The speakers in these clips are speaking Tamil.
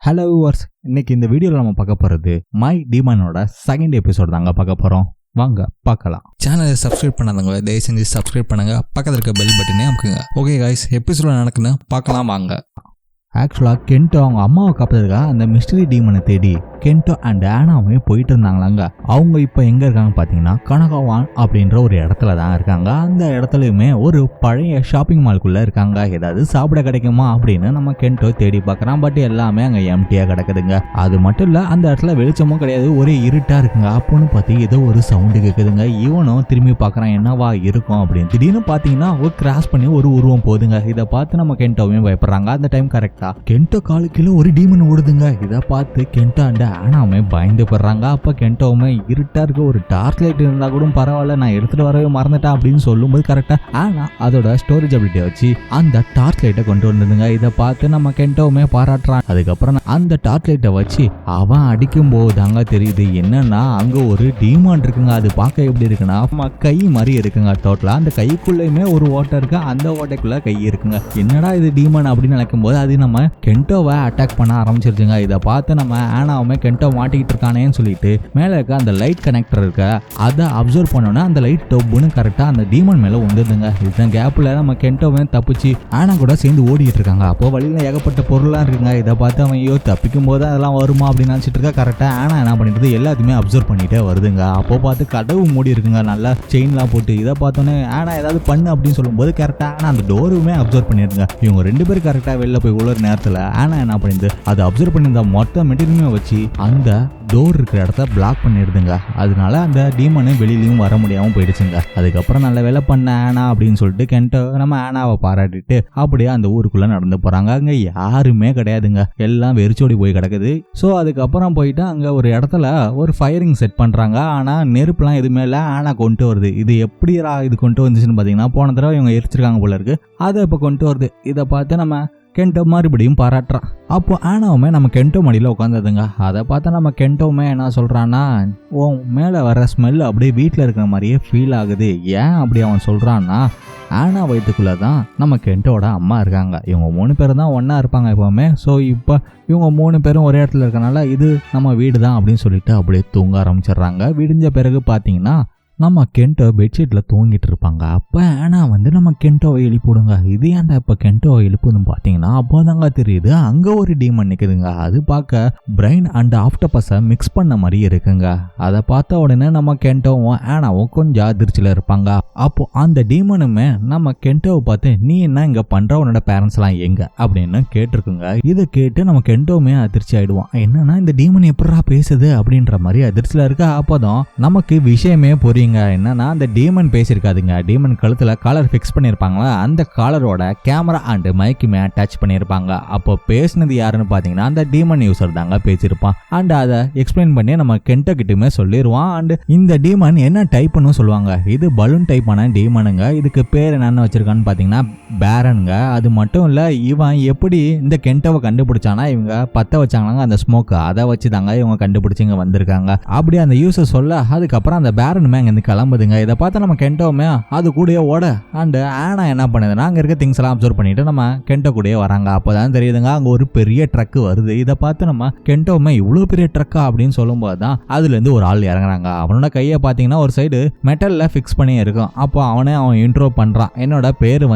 ஹலோ வியூவர்ஸ், இன்னைக்கு இந்த வீடியோவில் நம்ம பார்க்க போகிறது மை டீமனோட செகண்ட் எபிசோட் தாங்க பார்க்க போகிறோம். வாங்க பார்க்கலாம். சேனலை சப்ஸ்கிரைப் பண்ணாதவங்க தயவு செஞ்சு சப்ஸ்கிரைப் பண்ணுங்க, பக்கத்தில் இருக்க பெல் பட்டனே அமுக்குங்க. ஓகே காய்ஸ், எபிசோட நடக்குன்னு பார்க்கலாம் வாங்க. ஆக்சுவலாக கென்டோ அவங்க அம்மாவை காப்பதுக்காக அந்த மிஸ்டரி டீமனை தேடி கென்டோ அண்ட் ஆனாவுமே போயிட்டு இருந்தாங்களாங்க. அவங்க இப்போ எங்கே இருக்காங்க பார்த்தீங்கன்னா கனகாவான் அப்படின்ற ஒரு இடத்துல தான் இருக்காங்க. அந்த இடத்துலையுமே ஒரு பழைய ஷாப்பிங் மால்குள்ளே இருக்காங்க. ஏதாவது சாப்பிட கிடைக்குமா அப்படின்னு நம்ம கென்டோ தேடி பார்க்குறான். பட் எல்லாமே அங்கே எம்டியாக கிடக்குதுங்க. அது மட்டும் இல்லை, அந்த இடத்துல வெளிச்சமும் கிடையாது, ஒரே இருட்டாக இருக்குங்க. அப்போன்னு பார்த்து ஏதோ ஒரு சவுண்டு கேட்குதுங்க. இவனும் திரும்பி பார்க்குறான், என்னவா இருக்கும் அப்படின்னு. திடீர்னு பார்த்தீங்கன்னா ஒரு கிராஸ் பண்ணி ஒரு உருவம் போகுதுங்க. இதை பார்த்து நம்ம கென்டோவையும் பயப்படுறாங்க. அந்த டைம் கரெக்டாக கென்டோ காலுக்குள்ள ஒரு டீமன் ஓடுதுங்க. இதை பார்த்து கென்டோ அண்ட் ஆனாவுமே பயந்து போடுறாங்க. அப்போ கென்டோவுமே இருட்டா இருக்க ஒரு டார்ச் லைட் இருந்தா கூட பரவாயில்ல, நான் எடுத்துட்டு வரவே மறந்துட்டேன் அப்படின்னு சொல்லும்போது கரெக்டா ஆனா அதோட ஸ்டோரேஜ் அபிலிட்டியை வச்சு அந்த டார்ச் லைட்டை கொண்டு வந்ததுங்க. இதை பார்த்து நம்ம கென்டோவுமே பாராட்டுறான். அதுக்கப்புறம் அந்த டார்ச் லைட்டை வச்சு அவன் அடிக்கும் போது தாங்க தெரியுது என்னன்னா அங்க ஒரு டீமான் இருக்குங்க. அது பார்க்க எப்படி இருக்குன்னா கை மாதிரி இருக்குங்க. டோட்டலா அந்த கைக்குள்ளயுமே ஒரு ஓட்டை இருக்கு, அந்த ஓட்டைக்குள்ள கை இருக்குங்க. என்னடா இது டீமான் அப்படின்னு நினைக்கும் போது அது நம்ம கென்டோவை அட்டாக் பண்ண ஆரம்பிச்சிருச்சுங்க. இதை பார்த்து நம்ம ஆனாவுமே கென்டோ மாட்டிக்கிட்டு இருக்கானேன்னு சொல்லிட்டு மேலே இருக்க அந்த லைட் கனெக்டர் இருக்க அதை அப்சர்வ் பண்ணோன்னா அந்த லைட் டொப்புன்னு கரெக்டாக அந்த டீமன் மேலே வந்துடுதுங்க. இதுதான் கேப்பில் நம்ம கென்டோவை தப்பிச்சு ஆனா கூட சேர்ந்து ஓடிட்டு இருக்காங்க. அப்போ வழியில் ஏகப்பட்ட பொருளாக இருக்குங்க. இதை பார்த்து அவன் ஐயோ தப்பிக்கும் போது அதெல்லாம் வருமா அப்படின்னு நினச்சிட்டு இருக்கா. கரெக்டாக ஆனா என்ன பண்ணிட்டு எல்லாத்தையுமே அப்சர்வ் பண்ணிட்டே வருதுங்க. அப்போ பார்த்து கதவு மூடி இருக்குங்க, நல்லா செயின்லாம் போட்டு. இதை பார்த்தோன்னே ஆனா ஏதாவது பண்ணு அப்படின்னு சொல்லும்போது கரெக்டாக ஆனா அந்த டோருமே அப்சர்வ் பண்ணிருங்க. இவங்க ரெண்டு பேரும் கரெக்டாக வெளில போய் உள்ள நேரத்தில் ஆனா என்ன பண்ணிடுது, அதை அப்சர்வ் பண்ணியிருந்த மொத்த மெட்டீரியலுமே வச்சு அந்த டோர் இருக்கிற இடத்த பிளாக் பண்ணிடுதுங்க. அதனால அந்த டீமனு வெளியிலையும் வர முடியாமல் போயிடுச்சுங்க. அதுக்கப்புறம் நல்ல வேலை பண்ண ஆனா அப்படின்னு சொல்லிட்டு கென்டோ நம்ம ஆனாவை பாராட்டிட்டு அப்படியே அந்த ஊருக்குள்ள நடந்து போறாங்க. அங்க யாருமே கிடையாதுங்க, எல்லாம் வெறிச்சோடி போய் கிடக்குது. ஸோ அதுக்கப்புறம் போயிட்டு அங்க ஒரு இடத்துல ஒரு ஃபயரிங் செட் பண்றாங்க. ஆனா நெருப்புலாம் எதுவுமே இல்லை, ஆனா கொண்டு வருது. இது எப்படிடா இது கொண்டு வந்துச்சுன்னு பார்த்தீங்கன்னா போன தடவை இவங்க எரிச்சிருக்காங்க போல இருக்கு, அதை இப்போ கொண்டு வருது. இதை பார்த்து நம்ம கென்டோ மறுபடியும் பாராட்டுறான். அப்போ ஆனாவுமே நம்ம கென்டோ மடியில் உட்காந்துதுங்க. அதை பார்த்தா நம்ம கென்டோவுமே என்ன சொல்கிறான்னா, ஓ மேலே வர ஸ்மெல் அப்படியே வீட்டில் இருக்கிற மாதிரியே ஃபீல் ஆகுது. ஏன் அப்படி அவன் சொல்கிறான்னா, ஆனா வயிற்றுக்குள்ளே தான் நம்ம கென்டோட அம்மா இருக்காங்க. இவங்க 3 பேரும் தான் ஒன்றா இருப்பாங்க எப்போவுமே. ஸோ இப்போ இவங்க 3 பேரும் ஒரே இடத்துல இருக்கனால இது நம்ம வீடு தான் அப்படின்னு சொல்லிட்டு அப்படியே தூங்க ஆரம்பிச்சிடுறாங்க. விடிஞ்ச பிறகு பார்த்தீங்கன்னா நம்ம கென்டோ பெட்ஷீட்டில் தூங்கிட்டு இருப்பாங்க. அப்போ ஆனா நம்ம கென்டோவை எழுப்பிவிடுங்க. இது ஏன்டா இப்போ கென்டோவை எழுப்புதுன்னு பார்த்தீங்கன்னா அப்போதாங்க தெரியுது அங்கே ஒரு டீமன் நிற்குதுங்க. அது பார்க்க பிரெயின் அண்ட் ஆஃப்டபஸை மிக்ஸ் பண்ண மாதிரி இருக்குங்க. அதை பார்த்த உடனே நம்ம கென்டோவும் ஆனாவும் கொஞ்சம் அதிர்ச்சியில் இருப்பாங்க. அப்போ அந்த டீமனுமே நம்ம கென்டோவை பார்த்து நீ என்ன இங்கே பண்ணுற, உன்னோட பேரண்ட்ஸ்லாம் எங்க அப்படின்னு கேட்டிருக்குங்க. இதை கேட்டு நம்ம கென்டோவுமே அதிர்ச்சி ஆயிடுவோம். என்னன்னா இந்த டீமன் எப்படா பேசுது அப்படின்ற மாதிரி அதிர்ச்சியில் இருக்க. அப்போதான் நமக்கு விஷயமே புரியுங்க. என்னன்னா அந்த டீமன் பேசியிருக்காதுங்க. டீமன் கழுத்துல காலர் ஃபிக்ஸ் பண்ணியிருப்பாங்களா, அந்த காலரோட கேமரா அண்ட் மைக்குமே அட்டாச் பண்ணியிருப்பாங்க. அப்போ பேசினது யாருன்னு பார்த்தீங்கன்னா அந்த டீமன் யூசர் தாங்க பேசியிருப்பான். அண்ட் அதை எக்ஸ்பிளைன் பண்ணி நம்ம கென்டோ கிட்டயுமே சொல்லிடுவான். அண்ட் இந்த டீமன் என்ன டைப்னு சொல்லுவாங்க, இது பலூன் டைப்பான டீமனுங்க. இதுக்கு பேர் என்னன்னு வச்சிருக்கான்னு பார்த்தீங்கன்னா பேரனுங்க. அது மட்டும் இல்லை, இவன் எப்படி இந்த கென்டோவை கண்டுபிடிச்சானா இவங்க பற்ற வச்சாங்களாங்க அந்த ஸ்மோக்கு, அதை வச்சு தாங்க இவங்க கண்டுபிடிச்சி இங்கே வந்திருக்காங்க. அப்படி அந்த யூசர் சொல்ல அதுக்கப்புறம் அந்த பேரனுமே அங்கே கிளம்புதுங்க. இதை பார்த்து நம்ம கென்டோவுமே அது கூடயே ஓட அண்ட் ஆனா என்ன பண்ணுதுன்னா அங்கே இருக்க திங்ஸ் எல்லாம் அப்சர்வ் பண்ணிட்டு நம்ம கென்டோ கூடயே வராங்க. அப்போதான் தெரியுதுங்க அங்கே ஒரு பெரிய ட்ரக் வருது. இதை பார்த்து நம்ம கென்டோவுமே இவ்வளோ பெரிய ட்ரக்கா அப்படின்னு சொல்லும்போது தான் அதுலேருந்து ஒரு ஆள் இறங்குறாங்க. அவனோட கையை பார்த்தீங்கன்னா ஒரு சைடு மெட்டலில் ஃபிக்ஸ் பண்ணி இருக்கும். அப்போ அவன் இன்ட்ரோ பண்ணுறான், என்னோட பேர்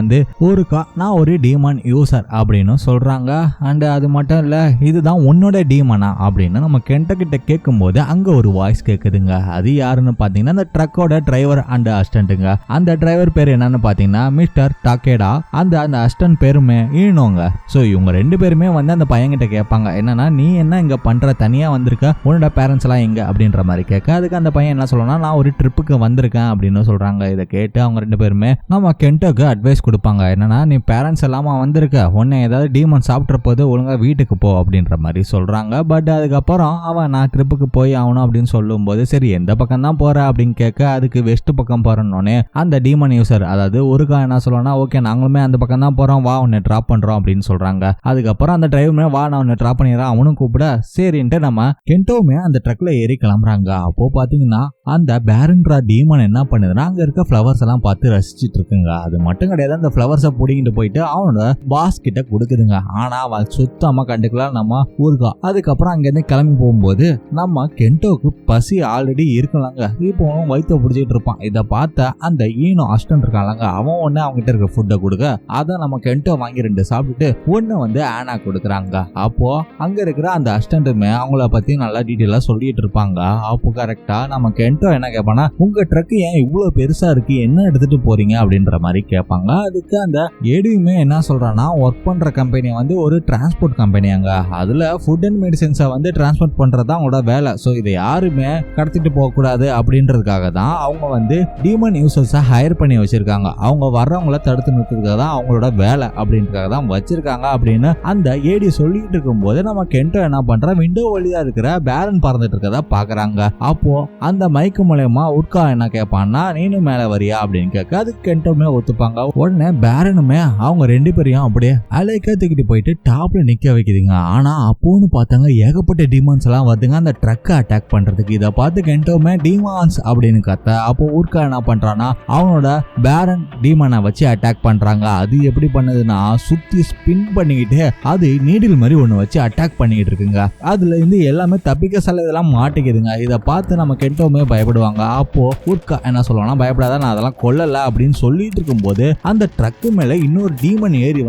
ஊருக்கா, நான் ஒரு டீமன் யூசர் அப்படின்னு சொல்கிறாங்க. அண்ட் அது மட்டும் இல்லை, இதுதான் உன்னோட டீமனா அப்படின்னு நம்ம கென்டோ கிட்ட கேட்கும்போது அங்கே ஒரு வாய்ஸ் கேட்குதுங்க. அது யாருன்னு பார்த்தீங்கன்னா அந்த ட்ரக்கோட டிரைவர் அண்ட் அசிஸ்டன்ட்டுங்க. அந்த டிரைவர் பேர் என்னன்னு பார்த்தீங்கன்னா மிஸ்டர் டாக்கேடா. அந்த அசிஸ்டன்ட் பேருமே ஈனோங்க. ஸோ இவங்க 2 பேருமே அந்த பையன்கிட்ட கேட்பாங்க, என்னன்னா நீ என்ன இங்கே பண்ணுற, தனியாக வந்திருக்க, உன்னோட பேரண்ட்ஸ் எல்லாம் எங்க அப்படின்ற மாதிரி கேட்க. அதுக்கு அந்த பையன் என்ன சொல்லணும்னா நான் ஒரு ட்ரிப்புக்கு வந்திருக்கேன் அப்படின்னு சொல்கிறாங்க. இதை கேட்டு அவங்க 2 பேருமே நம்ம கென்டோக்கு அட்வைஸ் கொடுப்பாங்க, என்னன்னா நீ பேரண்ட்ஸ் எல்லாமா வந்திருக்க, உன்னை ஏதாவது டீமன் சாப்பிட்ற போது ஒழுங்காக வீட்டுக்கு போ அப்படின்ற மாதிரி சொல்கிறாங்க. பட் அதுக்கப்புறம் அவன் நான் ட்ரிப்புக்கு போய் ஆகணும் அப்படின்னு சொல்லும்போது சரி எந்த பக்கம் தான் போகிற அப்படின்னு கேட்க கேட்க அதுக்கு வெஸ்ட் பக்கம் போறோன்னே அந்த டீமன் யூசர் அதாவது ஒருக்கா என்ன சொல்லுவானா, ஓகே நாங்களுமே அந்த பக்கம் தான் போறோம், வா உன்னை டிராப் பண்றோம் அப்படின்னு சொல்றாங்க. அதுக்கப்புறம் அந்த டிரைவருமே வா நான் உன்னை டிராப் பண்ணிடுறேன் அவனும் கூப்பிட சரின்ட்டு நம்ம கென்டோவுமே அந்த ட்ரக்ல ஏறி கிளம்புறாங்க. அப்போ பாத்தீங்கன்னா அந்த பேரன்ட்ரா டீமன் என்ன பண்ணுதுன்னா அங்க இருக்க ஃபிளவர்ஸ் எல்லாம் பார்த்து ரசிச்சிட்டு இருக்குங்க. அது மட்டும் கிடையாது, அந்த ஃபிளவர்ஸை பிடிங்கிட்டு போயிட்டு அவனோட பாஸ் கிட்ட கொடுக்குதுங்க. ஆனா அவன் சுத்தமா கண்டுக்கலாம் நம்ம ஊருக்கா. அதுக்கப்புறம் அங்கிருந்து கிளம்பி போகும்போது நம்ம கென்டோக்கு பசி ஆல்ரெடி இருக்கலாங்க. இப்போ வயிற்ற பிடிச்சிட்டு இருப்பான். இதை பார்த்த அந்த ஈனோ அஸ்டன்ட் இருக்காங்க, அவன் ஒண்ணு அவங்ககிட்ட இருக்க ஃபுட்டை கொடுக்க அதை நம்ம கென்டோ வாங்கி 2 சாப்பிட்டுட்டு ஒண்ணு ஆனா கொடுக்குறாங்க. அப்போ அங்க இருக்கிற அந்த அஸ்டன்ட்டுமே அவங்கள பத்தி நல்லா டீட்டெயிலா சொல்லிட்டு இருப்பாங்க. அப்போ கரெக்டா நம்ம கென்டோ என்ன கேட்பானா, உங்க ட்ரக் ஏன் இவ்வளவு பெருசா இருக்கு, என்ன எடுத்துட்டு போறீங்க அப்படின்ற மாதிரி கேட்பாங்க. அதுக்கு அந்த ஏடியுமே என்ன சொல்றான்னா, ஒர்க் பண்ற கம்பெனி ஒரு டிரான்ஸ்போர்ட் கம்பெனியாங்க, அதுல ஃபுட் அண்ட் மெடிசன்ஸை டிரான்ஸ்போர்ட் பண்றது தான் அவங்களோட வேலை. ஸோ இதை யாருமே கடத்திட்டு போக கூடாது அப்படின்றதுக்காக தான் அவங்க டீமன் யூசர்ஸை ஹையர் பண்ணி வச்சிருக்காங்க. அவங்க வர்றவங்கள தடுத்து நிறுத்துறதுக்காக தான் அவங்களோட வேலை அப்படின்றதுக்காக தான் வச்சிருக்காங்க அப்படின்னு அந்த ஏடி சொல்லிட்டு இருக்கும் போது நம்ம கென்டோ என்ன பண்ற, விண்டோ வழியா இருக்கிற பேரன் பறந்துட்டு இருக்கதா பாக்குறாங்க. அப்போ அந்த மைக்கு மூலமா உட்கா என்ன கேட்பான்னா, நீனும் மேல வரியா அப்படின்னு கேட்க அதுக்கு கென்டோமே ஒத்துப்பாங்க. உடனே பேரனுமே அவங்க 2 பேரையும் அப்படியே அலைக்க தூக்கிட்டு போயிட்டு டாப்ல நிக்க வைக்குதுங்க. ஆனா அப்போன்னு பார்த்தாங்க ஏகப்பட்ட டீமான்ஸ் எல்லாம் வருதுங்க அந்த ட்ரக்கை அட்டாக் பண்றதுக்கு. இதை பார்த்து கென்டோமே டீமான்ஸ் அப்படின்னு கத்த அப்போ உட்கா என்ன பண்றான்னா அவனோட பேரன் டீமனை வச்சு அட்டாக் பண்றாங்க. அது எப்படி பண்ணுதுன்னா சுத்தி ஸ்பின் பண்ணிக்கிட்டு அது நீடில் மாதிரி ஒண்ணு வச்சு அட்டாக் பண்ணிக்கிட்டு இருக்குங்க. அதுல இருந்து எல்லாமே தப்பிக்க சில இதெல்லாம் மாட்டிக்குதுங்க. இதை பார்த்து நம்ம கென்டோமே பயப்படுவாங்க. அப்போ உட்கா என்ன சொல்லுவாங்கன்னா, பயப்படாத நான் அதெல்லாம் கொல்லல அப்படின்னு சொல்லிட்டு இருக்கும்போது அந்த ட்ரக்கு மேல இன்னொரு டீமன் ஏறி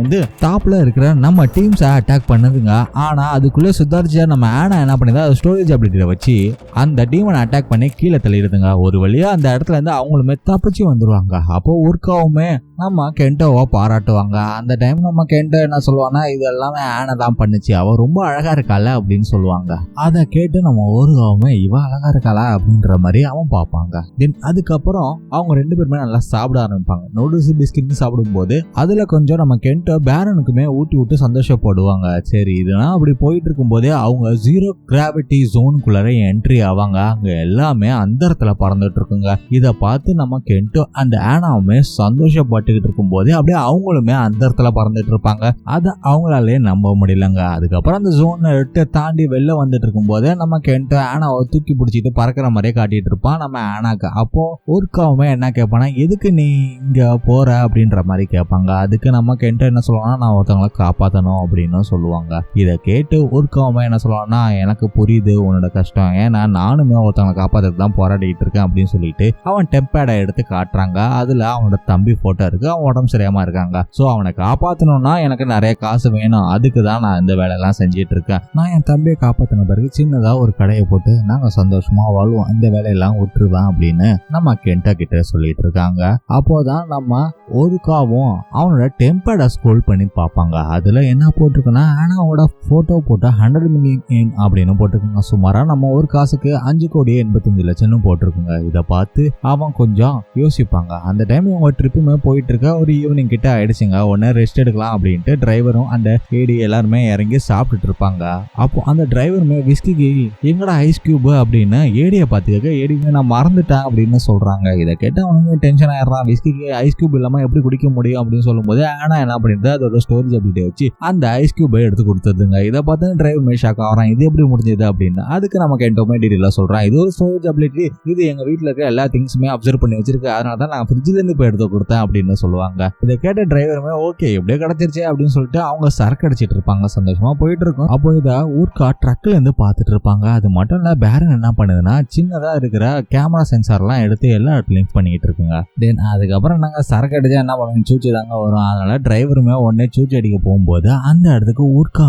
டாப்ல இருக்கிற நம்ம டீம்ஸை அட்டாக் பண்ணுதுங்க. ஆனா அதுக்குள்ள சுதாரிச்சா நம்ம ஆனா என்ன பண்ணுது, ஸ்டோரேஜ் அபிலிட்டியை வச்சு அந்த டீமனை அட்டாக் பண்ணி கீழே தள்ளிடுதுங்க. ஒரு வழியா அந்த இடத்துல இருந்து அவங்களுமே தப்பிச்சு வந்துருவாங்க. அப்போ உட்காவுமே நம்ம கென்டோவை பாராட்டுவாங்க. அந்த டைம் நம்ம கென்டோ என்ன சொல்லுவாங்கன்னா, இது எல்லாமே ஆனா தான் பண்ணுச்சு, அவ ரொம்ப அழகா இருக்கால அப்படின்னு சொல்லுவாங்க. அதை கேட்டு நம்ம ஒருகாவுமே இவ அழகா இருக்காளா அப்படின்ற மாதிரி அவன் பார்ப்பாங்க. தென் அதுக்கப்புறம் அவங்க 2 பேருமே நல்லா சாப்பிட ஆரம்பிப்பாங்க. நூடுல்ஸ் பிஸ்கெட் சாப்பிடும் போது அதுல கொஞ்சம் நம்ம கென்டோ பேரனுக்குமே ஊட்டி விட்டு சந்தோஷப்படுவாங்க. சரி இதுனா அப்படி போயிட்டு இருக்கும் போதே அவங்க 0 கிராவிட்டி ஜோனுக்குள்ளார என்ட்ரி ஆவாங்க. அங்க எல்லாமே அந்த இடத்துல பறந்துட்டு இருக்குங்க. இதை பார்த்து நம்ம கென்டோ அந்த ஆனாவுமே சந்தோஷப்பட்டுக்கிட்டு இருக்கும் போதே அப்படியே அவங்களுமே அந்த இடத்துல பறந்துட்டு இருப்பாங்க. அதை அவங்களாலே நம்ப முடியலங்க. அதுக்கப்புறம் அந்த ஜோனை தாண்டி வெளில வந்துட்டு இருக்கும் போதே நம்ம கென்டோ ஆனாவை தூக்கி பிடிச்சிட்டு பறக்கிற மாதிரியே காட்டிட்டு இருப்பான் நம்ம ஆனாக்கு. அப்போ ஒர்க்காவுமே என்ன கேட்பானா, எதுக்கு நீ இங்க போற அப்படின்ற மாதிரி கேட்பாங்க. அதுக்கு நம்ம கென்டோ என்ன சொல்லுவாங்கன்னா, நான் ஒருத்தவங்களை காப்பாற்றணும் அப்படின்னு சொல்லுவாங்க. இதை கேட்டு ஒர்க்காவுமே என்ன சொல்லுவான்னா, எனக்கு புரியுது உன்னோட கஷ்டம், ஏன்னா நானுமே ஒருத்தவங்களை காப்பாற்றுறது தான் போராடிட்டு இருக்கேன் அப்படின்னு சொல்லிட்டு அவன் டெம்பேடை எடுத்து காட்டுறாங்க. அதுல அவனோட தம்பி போட்டோ இருக்கு, அவன் உடம்பு சரியாம இருக்காங்க. ஸோ அவனை காப்பாற்றணும்னா எனக்கு நிறைய காசு வேணும், அதுக்கு தான் நான் இந்த வேலையெல்லாம் செஞ்சிட்டு இருக்கேன். நான் என் தம்பியை காப்பாற்றின பிறகு சின்னதா ஒரு கடையை போட்டு நாங்க சந்தோஷமா வாழ்வோம், இந்த வேலையெல்லாம் விட்டுருவேன் அப்படின்னு நம்ம கென்டோ கிட்ட சொல்லிட்டு இருக்காங்க. அப்போதான் நம்ம ஒருக்காவும் அவனோட டெம்பேடை ஸ்க்ரோல் பண்ணி பார்ப்பாங்க. அதுல என்ன போட்டிருக்குன்னா, ஆனாவோட போட்டோ போட்டா 100 மில்லியன் அப்படின்னு போட்டிருக்குங்க. சுமாரா நம்ம ஒரு காசுக்கு 5,85,00,000 போட்டிருக்குங்க. இதை பார்த்து அவன் கொஞ்சம் யோசிப்பாங்க. அந்த டைம் இவங்க ட்ரிப்புமே போயிட்டு இருக்க ஒரு ஈவினிங் கிட்ட ஆயிடுச்சுங்க. உடனே ரெஸ்ட் எடுக்கலாம் அப்படின்ட்டு டிரைவரும் அந்த ஏடி எல்லாருமே இறங்கி சாப்பிட்டுட்டு இருப்பாங்க. அப்போ அந்த டிரைவருமே விஸ்கிக்கு எங்கடா ஐஸ் கியூப் அப்படின்னு ஏடியை பார்த்துக்க, ஏடிங்க நான் மறந்துட்டேன் அப்படின்னு சொல்றாங்க. இதை கேட்டு அவனுங்க டென்ஷன் ஆயிடுறான். விஸ்கிக்கு ஐஸ் கியூப் இல்லாம எப்படி குடிக்க முடியும் அப்படின்னு சொல்லும் போது ஆனா என்ன பண்ணிட்டு அதோட ஸ்டோரேஜ் அபிலிட்டியை வச்சு அந்த ஐஸ் கியூபை எடுத்து கொடுத்துருதுங்க. இதை பார்த்து டிரைவர் ஷாக் ஆகிறான், இது எப்படி முடிஞ்சது அப்படின்னு. அதுக்கு நம்ம கென்டோமே டீட்டெயிலாக சொல்றான், இது ஒரு ஸ்டோரேஜ் அபிலிட்டி, இது எங்க வீட்டில் இருக்க எல்லா திங்ஸுமே அப்சர்வ் பண்ணி வச்சிருக்கு, அதனால தான் நான் ஃப்ரிட்ஜ்ல இருந்து போய் எடுத்து கொடுத்தேன் அப்படின்னு சொல்லுவாங்க. இதை கேட்ட டிரைவருமே ஓகே எப்படியோ கிடைச்சிருச்சு அப்படின்னு சொல்லிட்டு அவங்க சரக்கு அடிச்சிட்டு இருப்பாங்க, சந்தோஷமா போயிட்டு இருக்கும். அப்போ இதை ஊர்க்கா ட்ரக்ல இருந்து பார்த்துட்டு இருப்பாங்க. அது மட்டும் இல்ல பேரன் என்ன பண்ணுதுன்னா சின்னதா இருக்கிற கேமரா சென்சார்லாம் எடுத்து எல்லா இடத்துலையும் பண்ணிட்டு இருக்குங்க. தென் அதுக்கப்புறம் நாங்க சரக்கு அடிச்சா என்ன பண்ணுவோம், சூச்சி தாங்க வரும். அதனால டிரைவருமே உடனே சூச்சி அடிக்க போகும்போது அந்த இடத்துக்கு ஊர்க்கா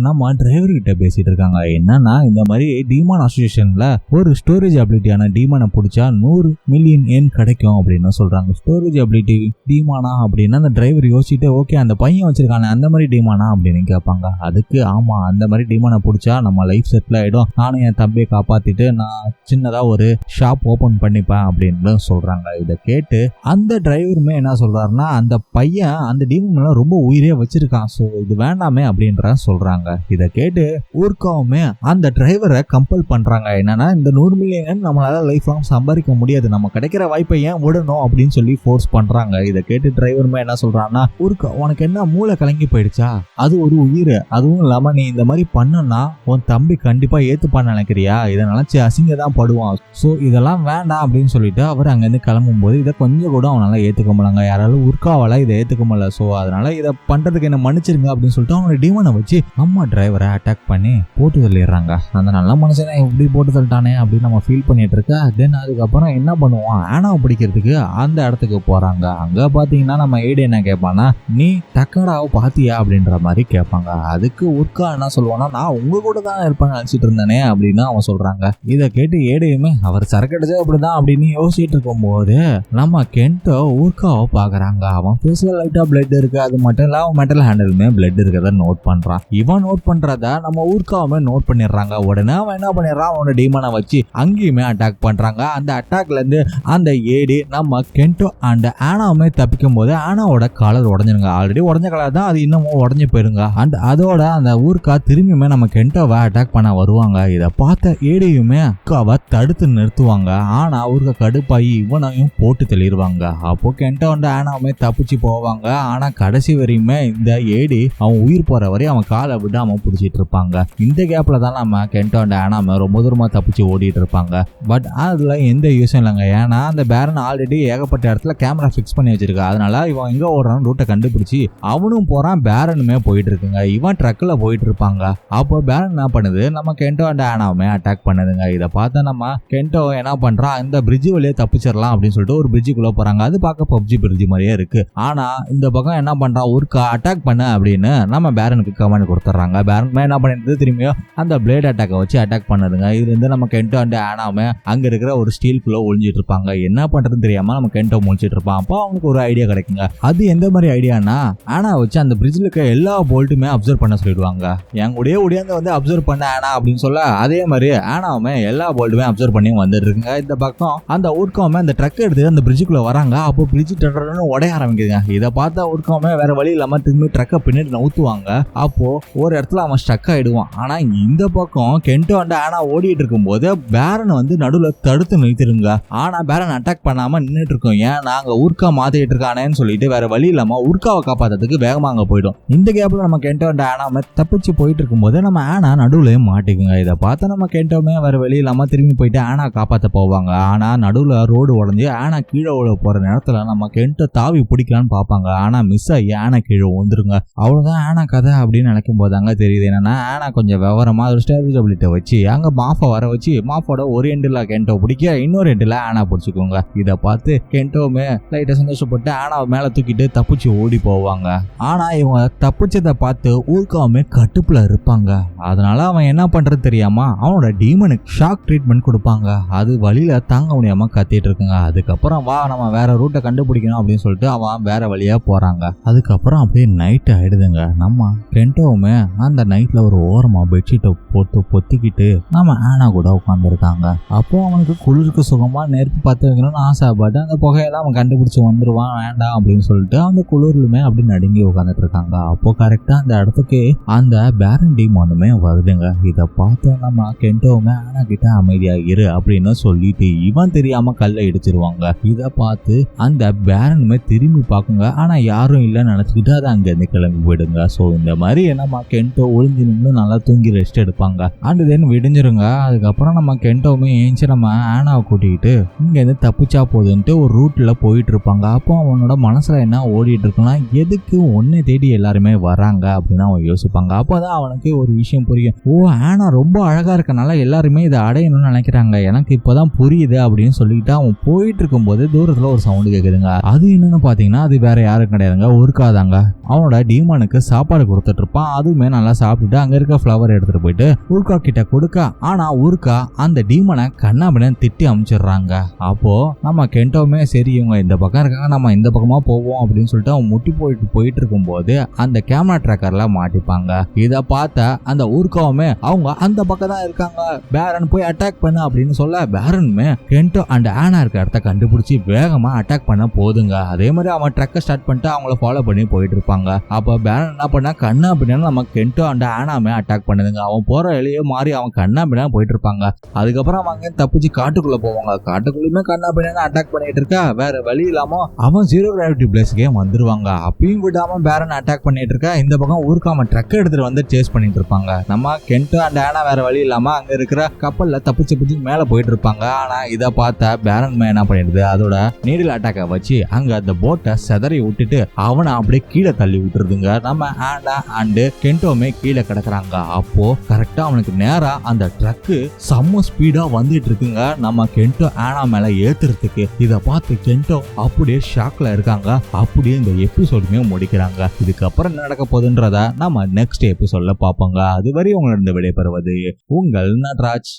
நம்ம டிரைவர் கிட்ட பேசிட்டு இருக்காங்க. என்னன்னா இந்த மாதிரி டீமான் அசோசியேஷன்ல ஒரு ஸ்டோரேஜ் அபிலிட்டியான டீமானை பிடிச்சா 100 மில்லியன் yen கிடைக்கும் அப்படின்னு சொல்றாங்க. ஸ்டோரேஜ் அபிலிட்டி டீமானா அப்படின்னு அந்த டிரைவர் யோசிச்சுட்டு ஓகே அந்த பையன் வச்சிருக்கானே அந்த மாதிரி டீமானா அப்படின்னு கேட்பாங்க. அதுக்கு ஆமா அந்த மாதிரி டீமானை பிடிச்சா நம்ம லைஃப் செட்டில் ஆயிடும், நானும் என் தம்பியை காப்பாத்திட்டு நான் சின்னதா ஒரு ஷாப் ஓபன் பண்ணிப்பேன் அப்படின்னு சொல்றாங்க. இதை கேட்டு அந்த டிரைவருமே என்ன சொல்றாருன்னா அந்த பையன் அந்த டீமன் ரொம்ப உயிரே வச்சிருக்கான், சோ இது வேண்டாமே அப்படின்ற சொல்றாங்க. இதை கேட்டு ஊர்க்காவுமே அந்த டிரைவரை கம்பல் பண்றாங்க, என்னன்னா இந்த 100 மில்லியன் நம்மளால லைஃப் லாங் சம்பாதிக்க முடியாது, நம்ம கிடைக்கிற வாய்ப்பை ஏன் விடணும் அப்படின்னு சொல்லி ஃபோர்ஸ் பண்றாங்க. இதை கேட்டு டிரைவருமே என்ன சொல்றான்னா ஊர்க்கா உனக்கு என்ன மூளை கலங்கி போயிடுச்சா, அது ஒரு உயிர், அதுவும் இல்லாம நீ இந்த மாதிரி பண்ணனா உன் தம்பி கண்டிப்பா ஏத்துப்பான்னு நினைக்கிறியா, இதை நினைச்சு அசிங்க தான் படுவான், சோ இதெல்லாம் வேண்டாம் அப்படின்னு சொல்லிட்டு அவர் அங்கிருந்து கிளம்பும் போது இதை கொஞ்சம் கூட அவனால ஏத்துக்க முடியலங்க, யாராலும் உர்காவால இதை ஏத்துக்க முடியல, சோ அதனால இதை பண்றதுக்கு என்ன மன்னிச்சிருங்க அப்படின்னு சொல்லிட்டு அவனோட டீமனை வச்சு நம்ம டிரைவரை அட்டாக் பண்ணி போட்டு தள்ளிடுறாங்க. அந்த நல்ல மனுஷனை எப்படி போட்டு தள்ளிட்டானே அப்படின்னு நம்ம ஃபீல் பண்ணிட்டு இருக்க. தென் அதுக்கப்புறம் என்ன பண்ணுவான், ஆனாவை பிடிக்கிறதுக்கு அந்த இடத்துக்கு போறாங்க. அங்க பாத்தீங்கன்னா நம்ம ஏடி என்ன கேட்பானா, நீ டக்கடாவை பாத்தியா அப்படின்ற மாதிரி கேட்பாங்க. அதுக்கு உர்கா என்ன சொல்லுவானா, நான் உங்க கூட தான் இருப்பேன் நினைச்சிட்டு இருந்தேனே அப்படின்னு அவன் சொல்றாங்க. இதை கேட்டு ஏடியுமே அவர் சரக்கு அடிச்சா அப்படிதான் அப்படின்னு யோசிச்சுட்டு இருக்கும் போது நம்ம கென்டோ ஊர்காவை பாக்குறாங்க. அவன் ஃபேஸ்ல லைட்டா பிளட் இருக்கு, அது மட்டும் இல்ல அவன் மெட்டல் ஹேண்டிலுமே பிளட் இருக்கிறத நோட் பண்றான். இவன் நோட் பண்றத நம்ம ஊர்காவுமே நோட் பண்ணிடுறாங்க. உடனே அவன் என்ன பண்ணிடுறான், அவனோட டீமனை வச்சு அங்கேயுமே அட்டாக் பண்றாங்க. அந்த அட்டாக்ல இருந்து அந்த ஏடி நம்ம கென்டோ அண்ட் ஆனாவுமே தப்பிக்கும் போது ஆனாவோட காலர் உடஞ்சிருங்க. ஆல்ரெடி உடஞ்ச காலர் தான், அது இன்னமும் உடஞ்சு போயிருங்க. அண்ட் அதோட அந்த ஊர்கா திரும்பியுமே நம்ம கென்டோவை அட்டாக் பண்ண வருவாங்க. இதை பார்த்த ஏடியுமே ஊர்காவை தடுத்து நிறுத்துவாங்க. ஆனா ஊர்கா கடுப்பாயி இவனையும் போட்டு தெளிடுவாங்க. அப்போ கென்டோ அண்ட் ஆனாவுமே தப்பிச்சு போவாங்க. ஆனா கடைசி வரையுமே இந்த ஏடி அவன் உயிர் போற வரை அவன் காலை விட்டு அவன் பிடிச்சிட்டு இருப்பாங்க. இந்த கேப்ல தான் நம்ம கென்டோ அண்ட் ஆனாம ரொம்ப தூரமா தப்பிச்சு ஓடிட்டு இருப்பாங்க. பட் அதுல எந்த யூஸும் இல்லைங்க, ஏன்னா அந்த பேரன் ஆல்ரெடி ஏகப்பட்ட இடத்துல கேமரா ஃபிக்ஸ் பண்ணி வச்சிருக்கா. அதனால இவன் எங்க ஓடுறான் ரூட்டை கண்டுபிடிச்சு அவனும் போறான், பேரனுமே போயிட்டு இருக்குங்க. இவன் ட்ரக்ல போயிட்டு இருப்பாங்க. அப்போ பேரன் என்ன பண்ணுது, நம்ம கென்டோ அண்ட் ஆனாவுமே அட்டாக் பண்ணுதுங்க. இதை பார்த்தா நம்ம கென்டோ என்ன பண்றான், இந்த பிரிட்ஜ் வழியே தப்பிச்சிடலாம் அப்படின்னு சொல்லிட்டு ஒரு பிரிட்ஜுக்குள்ள போறாங்க. அது பார்க்க பப்ஜி பிரிட்ஜ் மாதிரியே இருக்கு. ஆனா இந்த பக்கம் என்ன பண்றான், ஊர்கா அட்டாக் பண்ண அப்படின்னு நம்ம பேரனுக்கு கமெண்ட் கொடுத்துறாங்க. பேரனுமே என்ன பண்ணிட்டு திரும்பியும் அந்த பிளேட் அட்டாக்கை வச்சு அட்டாக் பண்ணுதுங்க. இது வந்து நம்ம கென்டோ அண்ட் ஆனாவுமே அங்க இருக்கிற ஒரு ஸ்டீல்குள்ள ஒளிஞ்சிட்டு இருப்பாங்க. என்ன பண்றதுன்னு தெரியாம நம்ம கென்டோ முடிச்சிட்டு இருப்பான். அப்போ அவனுக்கு ஒரு ஐடியா கிடைக்குங்க. அது எந்த மாதிரி ஐடியானா, ஆனா வச்சு அந்த பிரிட்ஜ்ல இருக்க எல்லா போல்ட்டுமே அப்சர்வ் பண்ண சொல்லிடுவாங்க. என் கூடயே ஒடியாந்து வந்து அப்சர்வ் பண்ண ஆனா அப்படின்னு சொல்ல, அதே மாதிரி ஆனாவுமே எல்லா போல்ட்டுமே அப்சர்வ் பண்ணி வந்துட்டு இருக்குங்க. இந்த பக்கம் அந்த ஊர்க்காவுமே அந்த ட்ரக் எடுத்து அந்த பிரிட்ஜுக்குள்ள வராங்க. அப்போ பிரிட்ஜ் உடைய ஆரம்பிக்குதுங்க. இதை பார்த்தா ஊர்க்காவுமே வேற வழி இல்லாம திரும்பி ட்ரக்கை பின்னாடி நவுத்துவாங்க. அப்போ ஒரு இடத்துல அவன் ஸ்டக் ஆயிடுவான். ஆனா இந்த பக்கம் கென்டோ அண்ட் ஆனா ஓடிட்டு இருக்கும் போது பேரன் வந்து நடுவுல தடுத்து நிறுத்திருங்க. ஆனா பேரன் அட்டாக் பண்ணாம நின்றுட்டு இருக்கும். ஏன் நாங்க ஊர்க்கா மாத்திட்டு இருக்கானேன்னு சொல்லிட்டு வேற வழி இல்லாம ஊர்க்காவை காப்பாத்துறதுக்கு வேகமா அங்க போயிடும். இந்த கேப்ல நம்ம கென்டோ அண்ட் ஆனா தப்பிச்சு போயிட்டு இருக்கும் போது நம்ம ஆனா நடுவுலயே மாட்டிக்குங்க. இதை பார்த்தா நம்ம கென்டோமே வேற வழி இல்லாம திரும்பி போயிட்டு ஆனா காப்பாத்த போவாங்க. ஆனா நடுவுல ரோடு உடஞ்சி ஆனா கீழே போற நேரத்துல நம்ம கென்டோ தாவி பிடிக்கலான்னு பாப்பாங்க. ஆனா மிஸ் ஆகி ஆனா கீழே வந்துருங்க. அவ்வளவுதான் ஆனா கதை அப்படின்னு நினைக்கும் போது அங்க தெரியுது என்னன்னா, ஆனா கொஞ்சம் விவரமா ஒரு ஸ்டேபிலிட்டி வச்சு அங்க மாஃபை வர வச்சு மாஃபோட ஒரு எண்டுல கென்டோ பிடிக்க இன்னொரு எண்டுல ஆனா பிடிச்சிக்கோங்க. இதை பார்த்து கென்டோமே லைட்டா சந்தோஷப்பட்டு ஆனா மேல தூக்கிட்டு தப்பிச்சு ஓடி போவாங்க. ஆனா இவங்க தப்பிச்சதை பார்த்து ஊர்க்காவுமே கட்டுப்புல இருப்பாங்க. அதனால அவன் என்ன பண்றது தெரியாம அவனோட டீமனுக்கு ஷாக் ட்ரீட்மெண்ட் கொடுப்பாங்க. அது வழியில தாங்க முடியாம கத்திட்டு இருக்குங்க. அதுக்கப்புறம் வா நம்ம வேற ரூட்டை கண்டுபிடிக்கணும் அப்படின்னு சொல்லிட்டு அவன் வேற வழியா போறாங்க. அதுக்கப்புறம் அப்படியே நைட் ஆயிடுதுங்க. நம்ம கென்டோவுமே அந்த நைட்ல ஒரு ஓரமா பெட்ஷீட்டை போட்டு பொத்திக்கிட்டு நம்ம ஆனா கூட உட்காந்துருக்காங்க. அப்போ அவனுக்கு குளிருக்கு சுகமா நெருப்பு பத்த வைக்கணும்னு ஆசைப்பட்டு அந்த புகையெல்லாம் அவன் கண்டுபிடிச்சு வந்துருவான் வேண்டாம் அப்படின்னு சொல்லிட்டு அந்த குளிர்லுமே அப்படி நடுங்கி உட்காந்துட்டு இருக்காங்க. அப்போ கரெக்டா அந்த இடத்துக்கு அந்த பேரன் டீமானுமே வருதுங்க. இதை பார்த்து நம்ம கென்டோவுமே ஆனா கிட்ட அமைதியா இரு அப்படின்னு சொல்லிட்டு இவன் தெரியாம கல்லை இடிச்சிருவாங்க. இதை பார்த்து அந்த பேரனுமே திரும்பி பாக்குங்க. ஆனா யாரும் இல்லைன்னு நினைச்சுக்கிட்டு அதை அங்க இருந்து கிளம்பி போயிடுங்க. சோ இந்த மாதிரி நம்ம கென்டோ ஒளிஞ்சு நின்று நல்லா தூங்கி ரெஸ்ட் எடுப்பாங்க. அண்ட் தென் விடிஞ்சிருங்க. அதுக்கப்புறம் நம்ம கென்டோவுமே ஏஞ்சி நம்ம ஆனாவை கூட்டிக்கிட்டு இங்க இருந்து தப்பிச்சா போதுன்ட்டு ஒரு ரூட்ல போயிட்டு இருப்பாங்க. அப்போ அவனோட மனசுல என்ன ஓடிட்டு இருக்குன்னா, எதுக்கு ஒன்னை தேடி எல்லாருமே வராங்க அப்படின்னு அவன் யோசிப்பாங்க. அப்போதான் அவனுக்கு ஒரு விஷயம் புரியும். ஓ ஆனா ரொம்ப அழகா இருக்கனால எல்லாருமே இதை அடையணும்னு நினைக்கிறாங்க, எனக்கு இப்பதான் புரியுது அப்படின்னு சொல்லிட்டு அவன் போயிட்டு இருக்கும் போது தூரத்துல ஒரு சவுண்டு கேக்குதுங்க. அது என்னன்னு பாத்தீங்கன்னா அது வேற யாரும் கிடையாதுங்க, ஊர்க்காதாங்க. அவனோட டீமானுக்கு சாப்பாடு கொடுத்துட்டு இருப்பான். அதுவுமே நல்லா சாப்பிட்டுட்டு அங்க இருக்க ஃப்ளவர் எடுத்துட்டு போயிட்டு ஊர்க்கா கிட்ட கொடுக்க, ஆனா ஊர்க்கா அந்த டீமனை கண்ணாபின்னு திட்டி அமிச்சிடுறாங்க. அப்போ நம்ம கென்டோவுமே சரி இவங்க இந்த பக்கம் இருக்காங்க நம்ம இந்த பக்கமா போவோம் அப்படின்னு சொல்லிட்டு அவன் முட்டி போயிட்டு இருக்கும்போது அந்த கேமரா ட்ராக்கர்ல மாட்டிப்பாங்க. இத பார்த்த அந்த ஊர்க்காவுமே அவங்க அந்த பக்கம் தான் இருக்காங்க, பேரன் போய் அட்டாக் பண்ண அப்படின்னு சொல்ல பேரனுமே கென்டோ அண்ட் ஆனா இருக்க இடத்த கண்டுபிடிச்சி வேகமா அட்டாக் பண்ண போதுங்க. அதே மாதிரி அவன் ட்ரக்கை ஸ்டார்ட் பண்ணிட்டு அவங்கள ஃபாலோ பண்ணி போயிட்டு இருப்பாங்க. அப்ப பேரன் என்ன பண்ணா கண்ணா அப்படின்னா நம்ம கென்டோ அண்ட் ஆனாமே அட்டாக் பண்ணுதுங்க. அவன் போற வழியே மாறி அவன் கண்ணா அப்படின்னா போயிட்டு இருப்பாங்க. அதுக்கப்புறம் அவங்க தப்பிச்சு காட்டுக்குள்ள போவாங்க. காட்டுக்குள்ளயுமே கண்ணா அப்படின்னா அட்டாக் பண்ணிட்டு இருக்கா. வேற வழி இல்லாம அவன் ஜீரோ கிராவிட்டி பிளேஸ்க்கே வந்துருவாங்க. அப்பயும் விடாம பேரன் அட்டாக் பண்ணிட்டு இருக்கா. இந்த பக்கம் ஊருக்காம ட்ரக் எடுத்துட்டு வந்து சேஸ் பண்ணிட்டு இருப்பாங்க. நம்ம கென்டோ அண்ட் ஆனா வேற வழி இல்லாம அங்க இருக்கிற கப்பல்ல தப்பிச்சு மேல போயிட்டு இருப்பாங்க. ஆனா இத பார்த்த பேரன் என்ன பண்ணிடுது, அதோட நீடில் அட்டாக்க வச்சு அங்க அந்த போட்டை செதறி விட்டுட்டு அவனை அப்படியே கீழே தள்ளி விட்டுருதுங்க. நம்ம ஆனா அண்டு கென்டோமே கீழே கிடக்குறாங்க. அப்போ கரெக்டா அவனுக்கு நேரா அந்த ட்ரக்கு செம்ம ஸ்பீடா வந்துட்டு இருக்குங்க நம்ம கென்டோ ஆனா மேல ஏத்துறதுக்கு. இத பார்த்து கென்டோ அப்படியே ஷாக்ல இருக்காங்க. அப்படியே இந்த எபிசோடுமே முடிக்கிறாங்க. இதுக்கப்புறம் என்ன நடக்க போகுதுன்றத நம்ம நெக்ஸ்ட் எபிசோட்ல பார்ப்போங்க. அதுவரை உங்களிடம் விடைபெறுவது உங்கள் நட்ராஜ்.